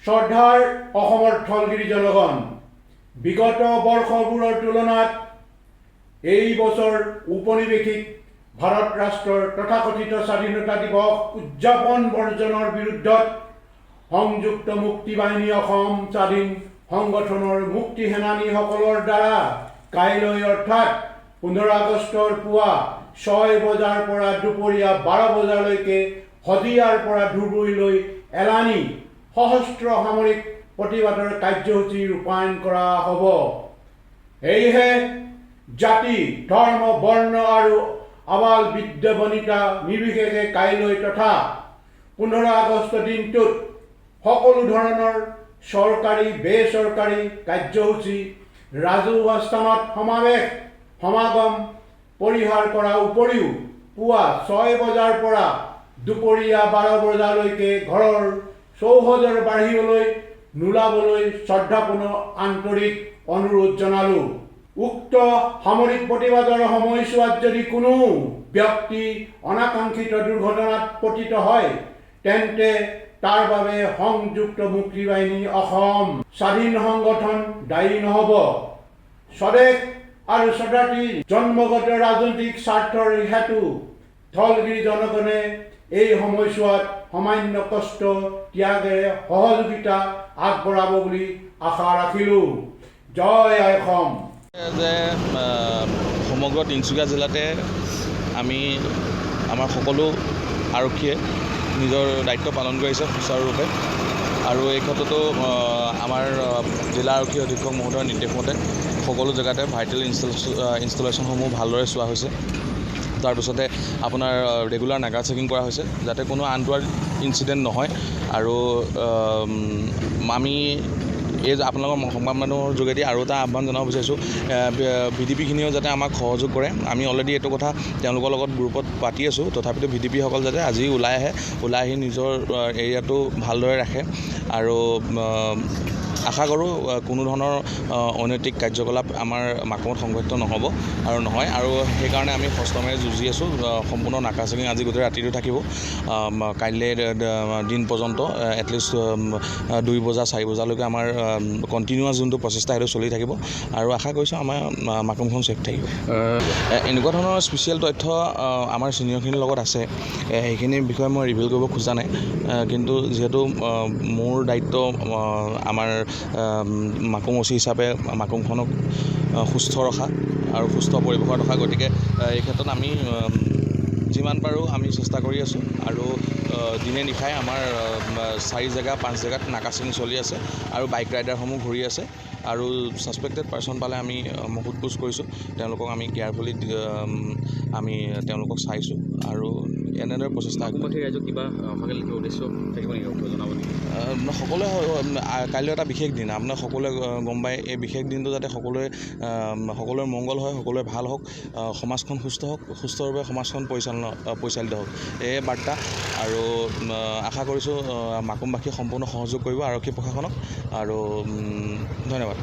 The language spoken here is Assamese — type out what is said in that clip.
শ্ৰদ্ধাৰ অসমৰ স্থলগিৰি জনগণ, বিগত বৰ্ষবোৰৰ তুলনাত এই বছৰ ঔপনিৱেশিক ভাৰত ৰাষ্ট্ৰৰ তথাকথিত স্বাধীনতা দিৱস উদযাপন বৰ্জনৰ বিৰুদ্ধত সংযুক্ত মুক্তি বাহিনী অসম স্বাধীন সংগঠনৰ মুক্তি সেনানীসকলৰ দ্বাৰা কাইলৈ অৰ্থাৎ 15 আগষ্টৰ পুৱা 6 বজাৰ পৰা দুপৰীয়া 12 বজালৈকে শদিয়াৰ পৰা ধুবুৰীলৈ এলানি সশস্ত্ৰ সামৰিক প্ৰতিবাদৰ কাৰ্যসূচী ৰূপায়ণ কৰা হ'ব। সেয়েহে জাতি, ধৰ্ম, বৰ্ণ আৰু আবাল বৃদ্ধ বনিতা নিৰ্বিশেষে কাইলৈ তথা 15 আগষ্ট দিনটোত সকলো ধৰণৰ চৰকাৰী বেচৰকাৰী কাৰ্যসূচী, ৰাজহুৱা স্থানত সমাগম পৰিহাৰ কৰাৰ উপৰিও পুৱা 6 বজাৰ পৰা দুপৰীয়া 12 বজালৈকে ঘৰৰ চৌহদৰ বাহিৰলৈ নোলাবলৈ শ্ৰদ্ধাপূৰ্ণ আন্তৰিক অনুৰোধ জনালোঁ। উক্ত সামৰিক প্ৰতিবাদৰ সময়ছোৱাত যদি কোনো ব্যক্তি অনাকাংক্ষিত দুৰ্ঘটনাত পতিত হয় তেন্তে তাৰ বাবে সংযুক্ত মুক্তি বাহিনী অসম স্বাধীন সংগঠন দায়ী নহ'ব। স্বদেশ আৰু স্বজাতিৰ জন্মগত ৰাজনৈতিক স্বাৰ্থৰ হেতু স্থলগিৰি জনগণে এই সময়ছোৱাত সামান্য কষ্ট ত্যাগেৰে সহযোগিতা আগবঢ়াব বুলি আশা ৰাখিলোঁ। জয় অসম। যে সমগ্ৰ তিনিচুকীয়া জিলাতে আমি আমাৰ সকলো আৰক্ষীয়ে নিজৰ দায়িত্ব পালন কৰিছে সুচাৰুৰূপে, আৰু এই ক্ষেত্ৰতো আমাৰ জিলা আৰক্ষী অধীক্ষক মহোদয়ৰ নিৰ্দেশ মতে সকলো জেগাতে ভাইটেল ইনষ্টলেশ্যনসমূহ ভালদৰে চোৱা হৈছে। তাৰপিছতে আপোনাৰ ৰেগুলাৰ নাগা চেকিং কৰা হৈছে যাতে কোনো আনটোৱাৰ ইনচিডেণ্ট নহয়। আৰু আমি এই আপোনালোকৰ সংবাদ মাধ্যমৰ যোগেদি আৰু এটা আহ্বান জনাব বিচাৰিছোঁ, VDP-খিনিও যাতে আমাক সহযোগ কৰে। আমি অলৰেডি এইটো কথা তেওঁলোকৰ লগত গ্ৰুপত পাতি আছোঁ, তথাপিতো VDP-সকল যাতে আজি ওলাই আহি নিজৰ এৰিয়াটো ভালদৰে ৰাখে। আৰু আশা কৰোঁ কোনো ধৰণৰ অনৈতিক কাৰ্যকলাপ আমাৰ মাকুমত সংঘটিত নহ'ব আৰু নহয়। আৰু সেইকাৰণে আমি সষ্টমেৰে যুঁজি আছোঁ। সম্পূৰ্ণ নাকা চেকিং আজি গোটেই ৰাতিটো থাকিব, কাইলৈ দিন পৰ্যন্ত এটলিষ্ট 2 বজা 4 বজালৈকে আমাৰ কণ্টিনিউৱাছ যোনটো প্ৰচেষ্টা সেইটো চলি থাকিব, আৰু আশা কৰিছোঁ আমাৰ মাকুমখন ছেফ থাকিব। এনেকুৱা ধৰণৰ স্পেচিয়েল তথ্য আমাৰ ছিনিয়ৰখিনিৰ লগত আছে, সেইখিনিৰ বিষয়ে মই ৰিভিল কৰিব খোজা নাই। কিন্তু যিহেতু মোৰ দায়িত্ব আমাৰ মাকুম OC হিচাপে মাকুমখনক সুস্থ ৰখা আৰু সুস্থ পৰিৱেশত ৰখা, গতিকে এই ক্ষেত্ৰত আমি যিমান পাৰোঁ আমি চেষ্টা কৰি আছোঁ। আৰু দিনে নিশাই আমাৰ 4 জেগা 5 জেগাত নাকা চেকিং চলি আছে, আৰু বাইক ৰাইডাৰসমূহ ঘূৰি আছে। আৰু ছাছপেক্টেড পাৰ্চন পালে আমি সোধ-পোছ কৰিছোঁ, তেওঁলোকক আমি কেয়াৰফুলি আমি তেওঁলোকক চাইছোঁ, আৰু এনেদৰে প্ৰচেষ্টা ৰাইজক কিবা উদ্দেশ্য থাকিব নেকি জনাব নেকি? সকলোৱে কাইলৈ এটা বিশেষ দিন, আপোনাক সকলোৱে গম পায়। এই বিশেষ দিনটো যাতে সকলোৰে মংগল হয়, সকলোৰে ভাল হওক, সমাজখন সুস্থ হওক, সুস্থৰূপে সমাজখন পৰিচালিত হওক, এই বাৰ্তা। আৰু আশা কৰিছোঁ মাকুমবাসীয়ে সম্পূৰ্ণ সহযোগ কৰিব আৰক্ষী প্ৰশাসনক। আৰু ধন্যবাদ।